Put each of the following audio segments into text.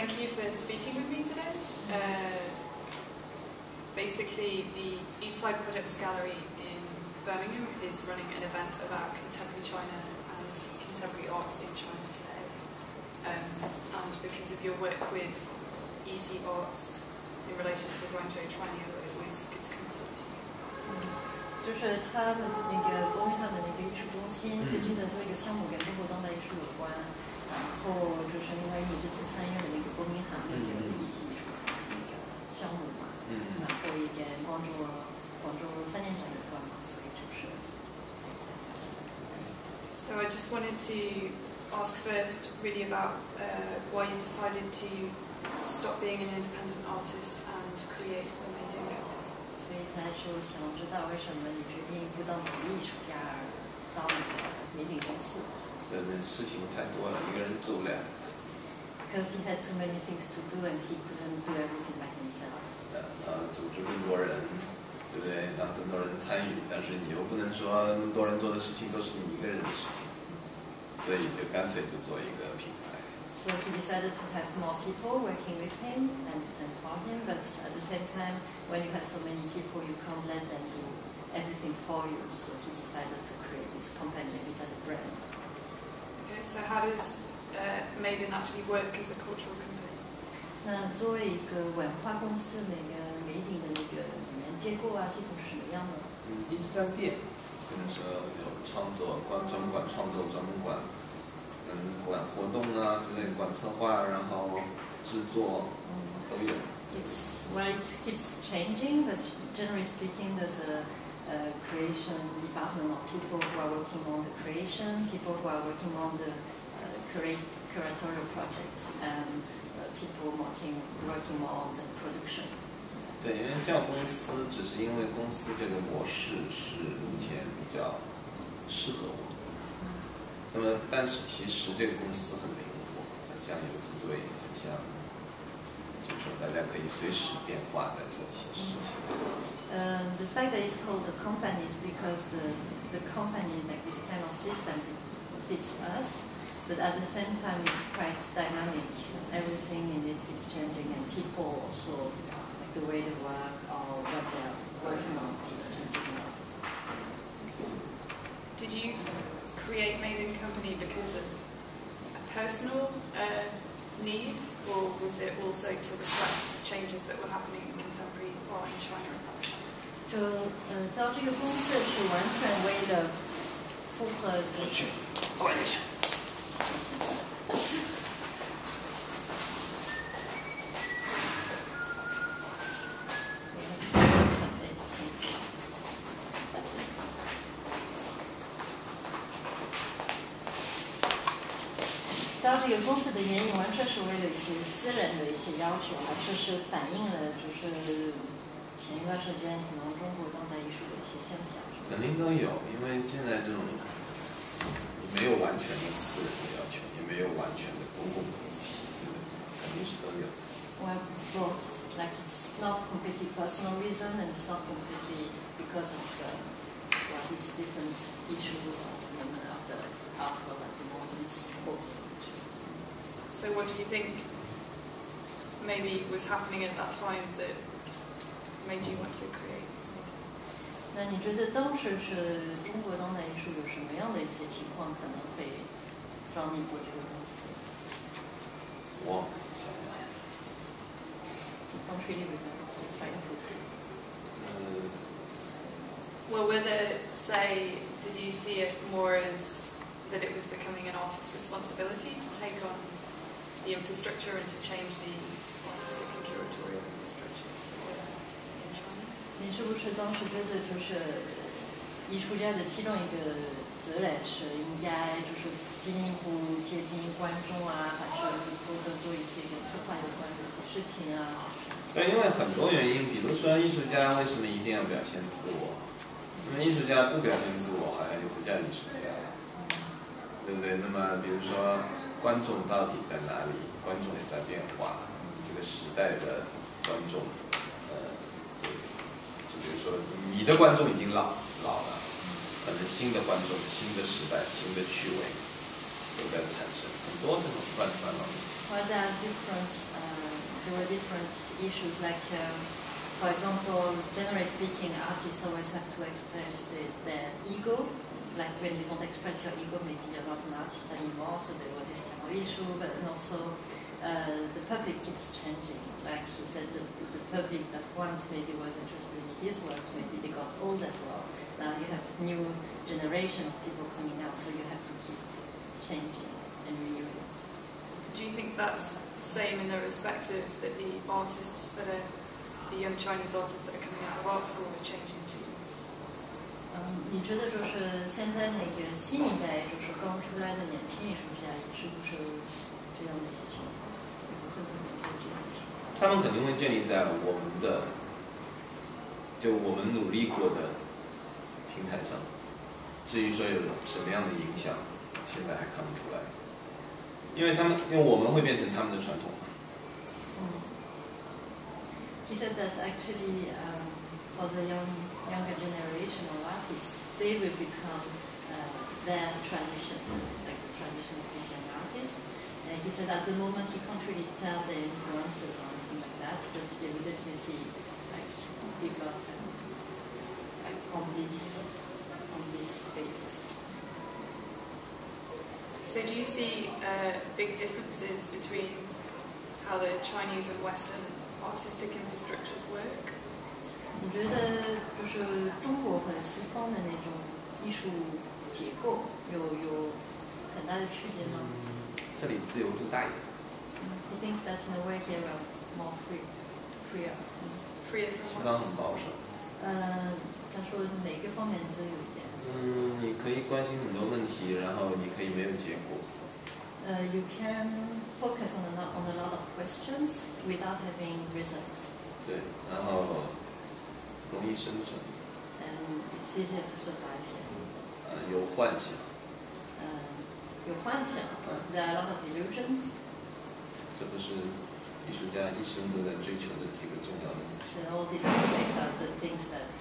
thank you for speaking with me today. Basically, the Eastside Projects Gallery in Birmingham is running an event about contemporary China and contemporary art in China today. And because of your work with EC Arts in relation to the Guangzhou Triennial, it was good to come talk to you. 就是他们那个伯明翰的那个艺术中心最近在做一个项目，跟中国当代艺术有关。然后就是因为你这次参与了那个伯明翰那个艺术艺术那个项目嘛，然后也跟广州3年展有关嘛，所以就是。So I just wanted to ask first, really about why you decided to stop being an independent artist and create the MadeIn Company. 所以他说想知道为什么你决定不当独立艺术家而到那个MadeIn公司。事情太多了，一个人做不了。Because he had too many things to do and he couldn't do everything by himself. 组织更多人，对不对？让更多人参与，但是你又不能说那么多人做的事情都是你一个人的事情，所以就干脆就做一个品牌。So he decided to have more people working with him and for him, but at the same time, when you have so many people, you can't let them do everything for you. So he decided to create this company and it as a brand. Okay, so how does MadeIn actually work as a cultural company? 那作为一个文化公司，那个MadeIn的那个里面结构啊系统是什么样的？一直在变，可能说有创作专门管创作，专门管活动啊，对不对？管策划，然后制作都有。It keeps changing, but generally speaking, there's a creation department of people who are working on the creation, people who are working on the curatorial projects, and people working more on the production. 对，因为叫公司，只是因为公司这个模式是目前比较适合我。那么，但是其实这个公司很灵活，很像游击队，很像，就是说大家可以随时变化，在做一些事情。The fact that it's called a company is because the company, like this kind of system, fits us, but at the same time it's quite dynamic. Everything in it keeps changing, and people also, like the way they work or what they're working on, keeps changing. Did you create MadeIn Company because of a personal need, or was it also to reflect changes that were happening in contemporary art in China at that time? 就造这个公司是完全为了符合。去关一下。造这个公司的原因完全是为了一些私人的一些要求，还是反映了就是前一段时间可能中国当代艺术的一些现象。肯定都有，因为现在这种你没有完全的私人的要求，也没有完全的公共的问题，肯定是都有。Well, both. Like it's not completely personal reason, and it's not completely because of these different issues of the art world at the moment. It's both. So what do you think maybe was happening at that time that made you want to create? 那你觉得当时是中国当代艺术有什么样的一些情况可能会让你做这个公司？我想想。Don't really remember. It's trying to. Well, whether say, did you see it more as that it was becoming an artist's responsibility to take on the infrastructure and to change the artistic and curatorial infrastructures in China? 你是不是当时觉得就是艺术家的其中一个责任是应该就是进一步接近观众啊，还是多做一些跟策划有关的一些事情啊？对，因为很多原因，比如说艺术家为什么一定要表现自我？因为艺术家不表现自我，好像就不叫艺术家了，对不对？那么比如说观众到底在哪里？观众也在变化，这个时代的观众，就比如说你的观众已经老了，可能新的观众、新的时代、新的趣味都在产生，很多这种乱七八糟的。Well, there were different issues like, for example, generally speaking, artists always have to express their ego. Like when you don't express your ego, maybe you're not an artist anymore, so there were this kind of issue, but also the public keeps changing. Like he said, the public that once maybe was interested in his works, maybe they got old as well. Now you have new generation of people coming out, so you have to keep changing and renewing it. Do you think that's the same in the respective that the artists that are the young Chinese artists that are coming out of art school are changing too? 你觉得就是现在那个新一代，就是刚出来的年轻艺术家，是不是这样的一些情况？他们肯定会建立在我们努力过的平台上。至于说有什么样的影响，现在还看不出来，因为我们会变成他们的传统。He said that actually, for the younger generation of artists, they will become their tradition, like the tradition of these young artists. And he said at the moment he can't really tell their influences or anything like that, but they will definitely like develop on this basis. So do you see big differences between how the Chinese and Western artistic infrastructures work? 你觉得就是中国和西方的那种艺术结构有很大的区别吗？这里自由度大一点。He thinks that in a way here we are more freer. Freer from 西方很保守。他说哪个方面自由一点？你可以关心很多问题，然后你可以没有结果。You can focus on a lot of questions without having results. 对，然后容易生存。And it's easier to survive here. 有幻想。有幻想。There are a lot of illusions. 这不是艺术家一生都在追求的几个重要的东西。So all these aspects are the things that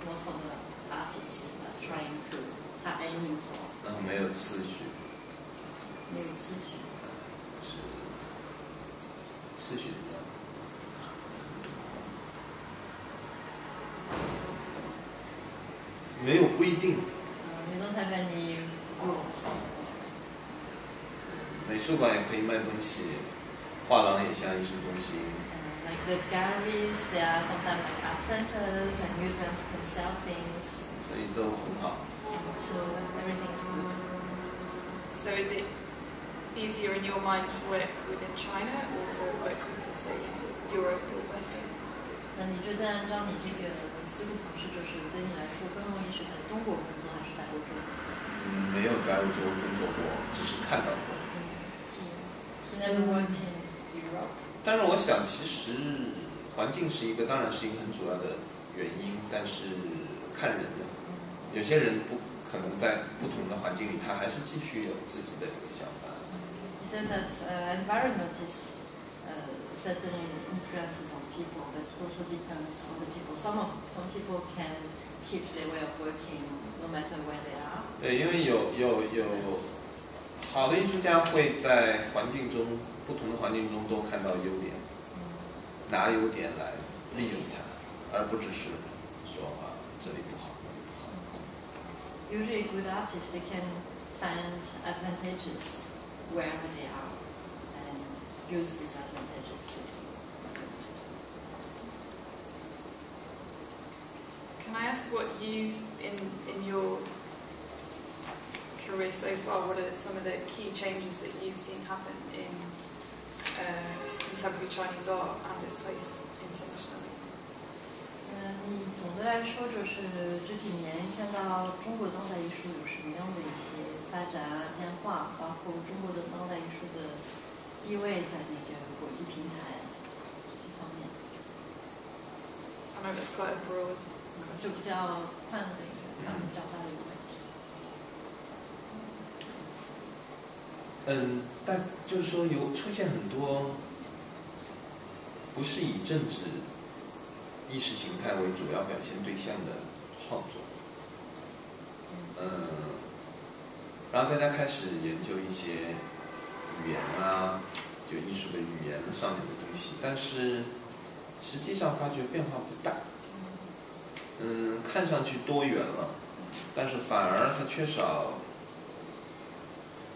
most of the artists are aiming for. 然后没有次序。没有次序。是次序的。没有规定。You don't have any rules. 美术馆也可以卖东西，画廊也像艺术中心。Like the galleries, there are sometimes like art centers and museums can sell things. 所以都很好。So everything is good. So is it easier in your mind to work within China or to work within, say, Europe or Western? 那你觉得按照你这个思路方式，就是对你来说更容易是在中国工作还是在欧洲工作？没有在欧洲工作过，只是看到过。He never worked in Europe. 但是我想，其实环境当然是一个很主要的原因，但是看人的，有些人不可能在不同的环境里，他还是继续有自己的一个想法。He said that environment is certainly influences on people, but it also depends on the people. Some people can keep their way of working no matter where they are. 对，因为有好的艺术家会在不同的环境中都看到优点，拿优点来利用它，而不只是说这里不好，那里不好。Usually, good artists they can find advantages wherever they are and use these advantages to. Can I ask what you've in your career so far? What are some of the key changes that you've seen happen in contemporary Chinese art and its place internationally? 你总的来说就是这几年看到中国当代艺术有什么样的一些发展啊、变化，包括中国的当代艺术的地位在那个国际平台这方面。I know that's quite a broad. 就比较宽的一个比较大的一个问题。但就是说出现很多不是以政治意识形态为主要表现对象的创作，然后大家开始研究一些语言啊，很上面的东西，但是实际上发觉变化不大。看上去多元了，但是反而它缺少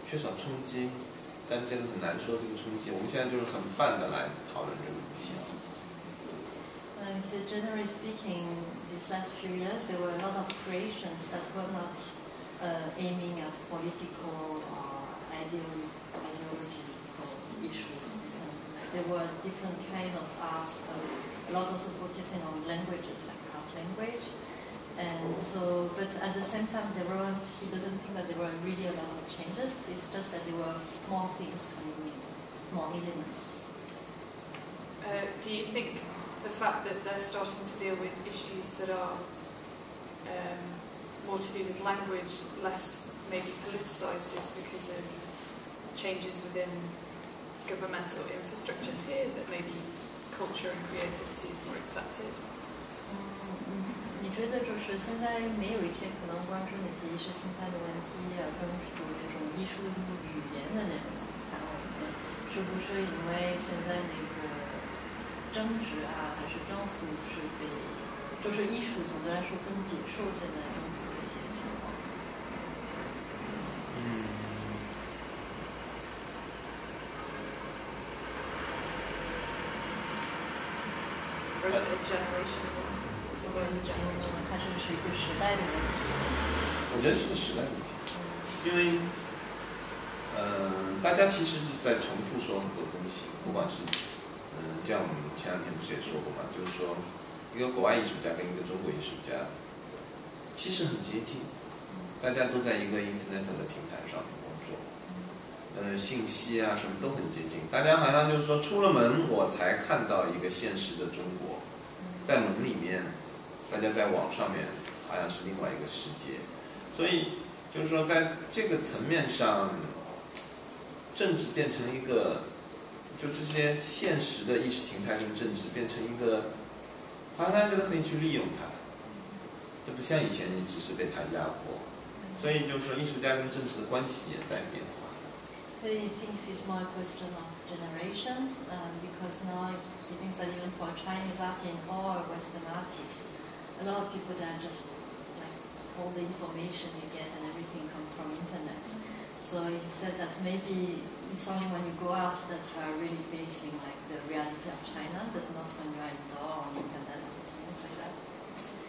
冲击，但这个很难说这个冲击。我们现在就是很泛的来讨论这个问题。So generally speaking, these last few years there were a lot of creations that were not aiming at political or ideological issues. There were different kinds of arts, a lot also focusing on languages like art language. And so, but at the same time, he doesn't think that there were really a lot of changes. It's just that there were more things coming in, more elements. Do you think the fact that they're starting to deal with issues that are more to do with language, less maybe politicised, is because of changes within governmental infrastructures here, that maybe culture and creativity is more accepted? 你觉得就是现在没有一些可能关注那些意识形态的问题，更属于那种艺术语言的那种范围里面，是不是因为现在那个政治啊，还是政府是被，就是艺术总的来说更接受现在政府这些情况？Or is it a generational? 它是一个时代的问题。我觉得是个时代问题，因为大家其实是在重复说很多东西，不管是这样我们前两天不是也说过嘛，就是说一个国外艺术家跟一个中国艺术家其实很接近，大家都在一个 Internet 的平台上工作，信息啊什么都很接近，大家好像就是说出了门我才看到一个现实的中国，在门里面。大家在网上面好像是另外一个世界，所以就是说在这个层面上，政治变成一个，就这些现实的意识形态跟政治变成一个，好像大家觉得可以去利用它，这不像以前你只是被它压迫，所以就是说艺术家跟政治的关系也在变化。So he thinks it's more a question of generation, because now he thinks that even for a Chinese artist or a Western artist, a lot of people that just like all the information you get and everything comes from internet. So he said that maybe it's only when you go out that you are really facing like the reality of China, but not when you are indoor on internet and things like that.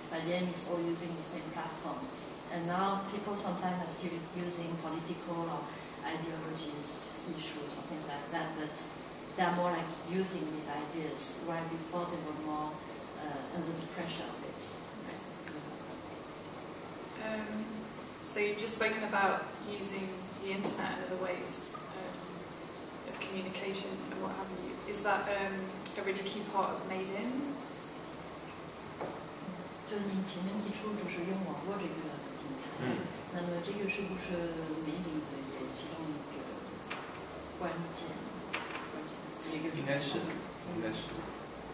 But the end it's all using the same platform. And now people sometimes are still using political or ideologies, issues or things like that, but they are more like using these ideas, while before they were more under the pressure of it. So you've just spoken about using the internet and other ways of communication and what have you. Is that a really key part of MadeIn? 就你前面提出就是用网络这个平台，那么这个是不是MadeIn的也其中一个关键？应该是。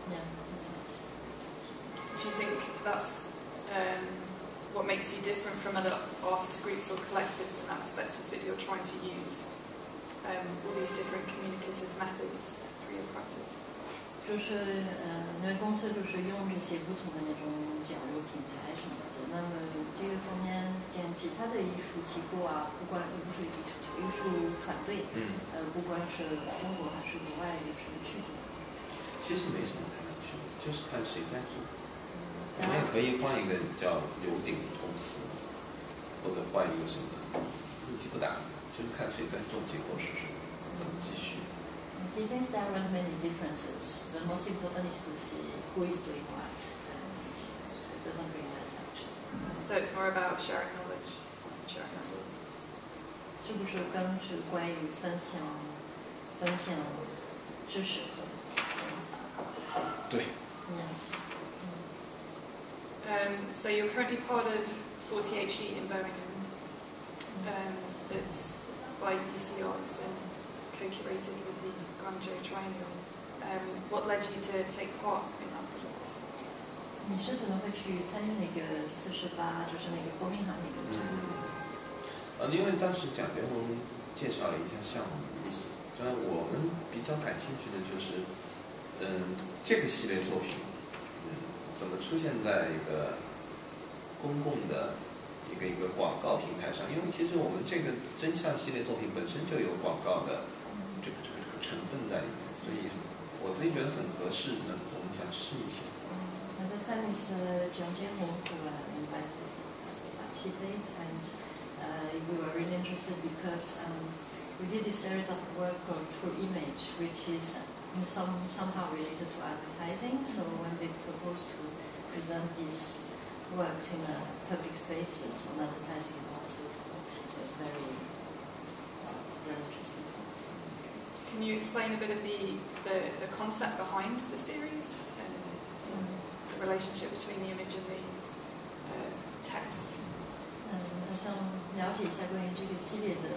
Yeah. Do you think that's what makes you different from other artist groups or collectives in that respect, is that you're trying to use all these different communicative methods through your practice? 就是因为公司就是用这些不同的那种交流平台什么的，那么这个方面跟其他的艺术机构啊，不是艺术团队，不管是中国还是国外，有什么区别？其实没什么太大区别，就是看谁在做。我们也可以换一个叫有顶的公司，或者换一个什么，问题不大，就是看谁在做，结果是什么，怎么继续。He thinks there aren't many differences. The most important is to see who is doing what, and it doesn't really matter actually. So it's more about sharing knowledge, sharing ideas. 是不是更是关于分享知识和想法？对。So you're currently part of 40HE in Birmingham. It's by UC Arts and co-curated with the Guangzhou Triennial. What led you to take part in that project? 你是怎么会去参与那个48，就是那个伯明翰那个？因为当时蒋别红介绍了一下项目的意思，我们比较感兴趣的就是，这个系列作品，怎么出现在一个公共的一个广告平台上？因为其实我们这个真相系列作品本身就有广告的这个成分在里面，所以我自己觉得很合适，我们想试一下。At the time, it's Zhen who invited us to participate, and we were really interested because we did this series of work called True Image, which is somehow related to advertising. So when they proposed to present these works in public spaces on advertising boards with books, it was very interesting for us. Can you explain a bit of the concept behind the series and the relationship between the image and the text? 好像了解一下关于这个系列的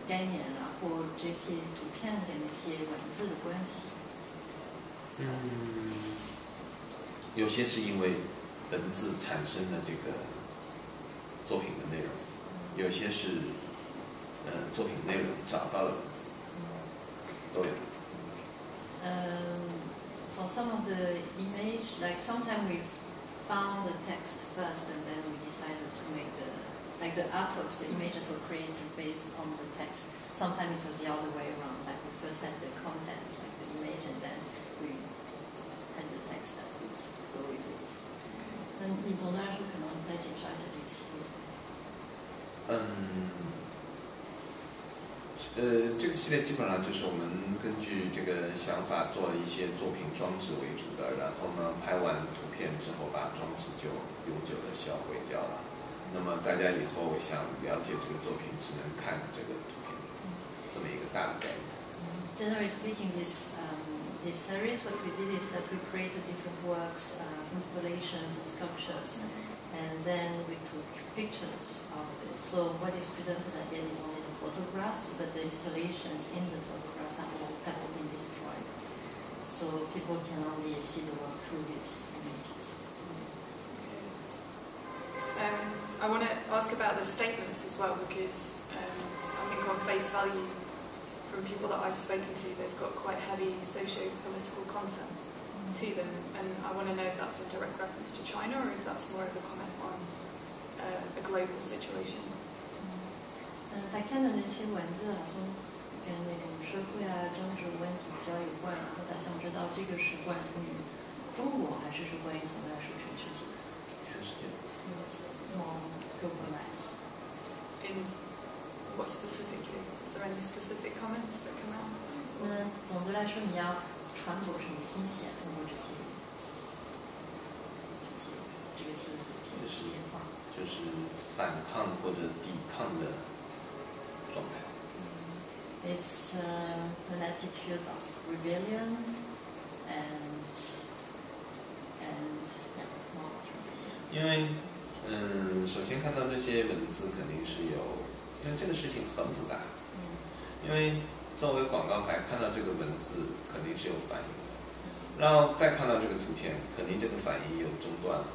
概念，然后这些图片跟那些文字的关系。有些是因为文字产生了这个作品的内容，有些是作品内容找到了文字，都有。For some of the image, like sometimes we found the text first and then we decided to make the artworks, the images were created based on the text. Sometimes it was the other way around, like we first had the content, like the image, and then we had the text that would go with it. 那你总的来说可能再介绍一下这个系列。这个系列基本上就是我们根据这个想法做了一些作品装置为主的，然后呢拍完图片之后把装置就永久的销毁掉了。那么大家以后想了解这个作品，只能看这个图片，这么一个大的概念。Generally speaking, this series, what we did is that we created different works, installations, sculptures, and then we took pictures of it. So what is presented at the end is only the photographs, but the installations in the photographs have all been destroyed. So people can only see the work through these images. I want to ask about the statements as well, because I think on face value, from people that I've spoken to, they've got quite heavy socio-political content to them, and I want to know if that's a direct reference to China or if that's more of a comment on a global situation. 他看的那些文字好像跟那种社会啊、政治问题比较有关，然后他想知道这个是关于中国还是关于总的来说全世界？全世界。It's more globalized. In what specifically? Is there any specific comments that come out? 那总的来说，你要传播什么信息啊？通过这个信息化，就是反抗或者抵抗的状态。It's an attitude of rebellion and more rebellion. 因为首先看到这些文字肯定是有，因为这个事情很复杂。因为作为广告牌看到这个文字肯定是有反应的，然后再看到这个图片，肯定这个反应有中断了，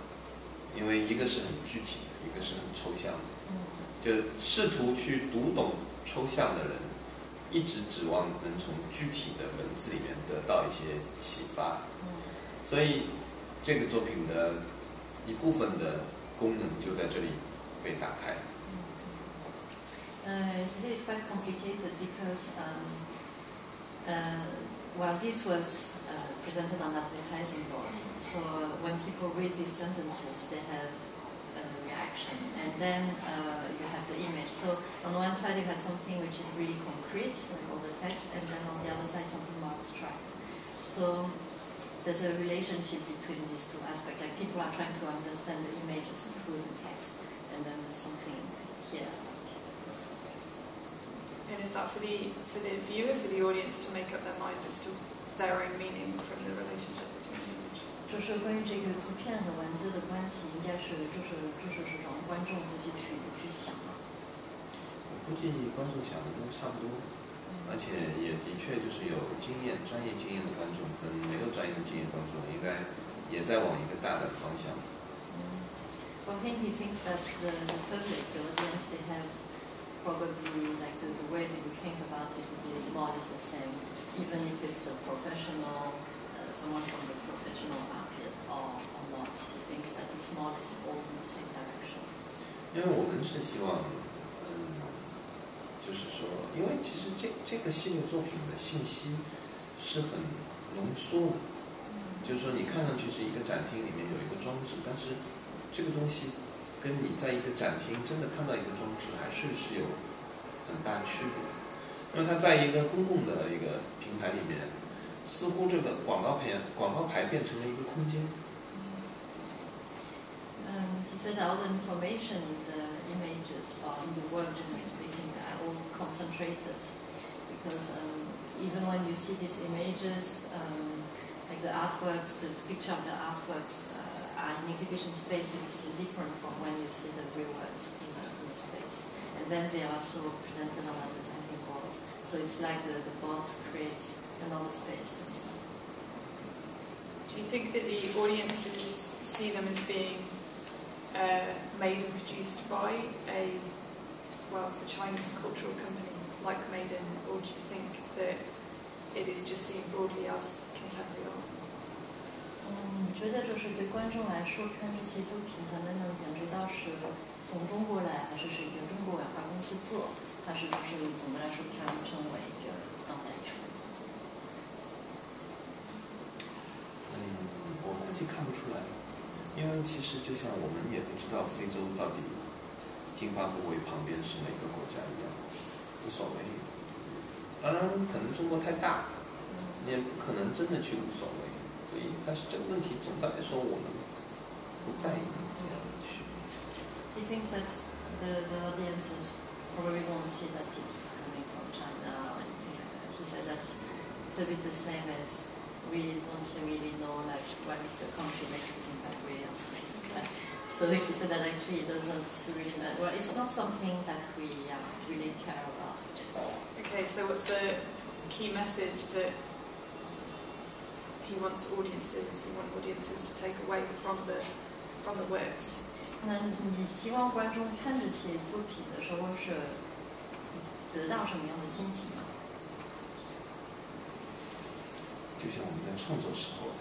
因为一个是很具体的，一个是很抽象的。就试图去读懂抽象的人，一直指望能从具体的文字里面得到一些启发。所以这个作品的一部分的功能就在这里被打开。This is quite complicated because this was presented on advertising boards. So when people read these sentences, they have a reaction, and then you have the image. So on one side you have something which is really concrete, like all the text, and then on the other side something more abstract. So there's a relationship between these two aspects. Like people are trying to understand the images through the text, and then there's something here. And is that for the viewer, for the audience to make up their mind as to their own meaning from the relationship between the image? 就是关于这个图片和文字的关系，应该是让观众自己去想。我估计观众想的都差不多，而且也的确就是有专业经验的观众跟没有专业的经验观众，应该也在往一个大的方向。For him, he thinks that the public, the audience, they have probably like the way that we think about it is more or less the same, even if it's a professional, someone from the professional market or not. He thinks that it's more or less all in the same direction. 因为我们是希望，就是说，因为其实这个系列作品的信息是很浓缩的，就是说你看上去是一个展厅里面有一个装置，但是这个东西跟你在一个展厅真的看到一个装置还是有很大区别。因为它在一个公共的一个平台里面，似乎这个广告牌变成了一个空间。He said all the information in the images or in the word generally speaking are all concentrated because even when you see these images, like the artworks, the picture of the artworks are in exhibition space, but it's still different from when you see the real works in space. And then they are also presented on advertising boards. So it's like the boards create another space. Do you think that the audiences see them as being made and produced by a Chinese cultural company like MadeIn, or do you think that it is just seen broadly as contemporary art? 你觉得就是对观众来说，看这些作品，咱们能感觉到是从中国来，还是一个中国文化公司做，还是就是总的来说看成为一个当代艺术？我估计看不出来。因为其实就像我们也不知道非洲到底津巴布韦旁边是哪个国家一样，无所谓。当然，可能中国太大，你也不可能真的去无所谓。所以，但是这个问题总的来说，我们不在意这样的区别。He thinks that the audiences probably won't see that it's coming from China or anything like that. He said that it's a bit the same as we don't really know like what is the country next to Zimbabwe or something like that. So he said that actually it doesn't really matter. Well, it's not something that we really care about. Okay, so what's the key message that he wants audiences to take away from the works? 那你希望观众看这些作品的时候是得到什么样的信息吗？就像我们在创作时候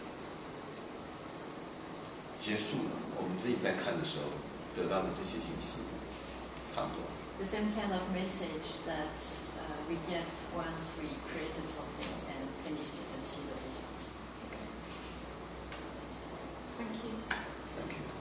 结束了，我们自己在看的时候得到的这些信息，差不多。The same kind of message that we get once we created something and finished it and see the result. Thank you. Thank you.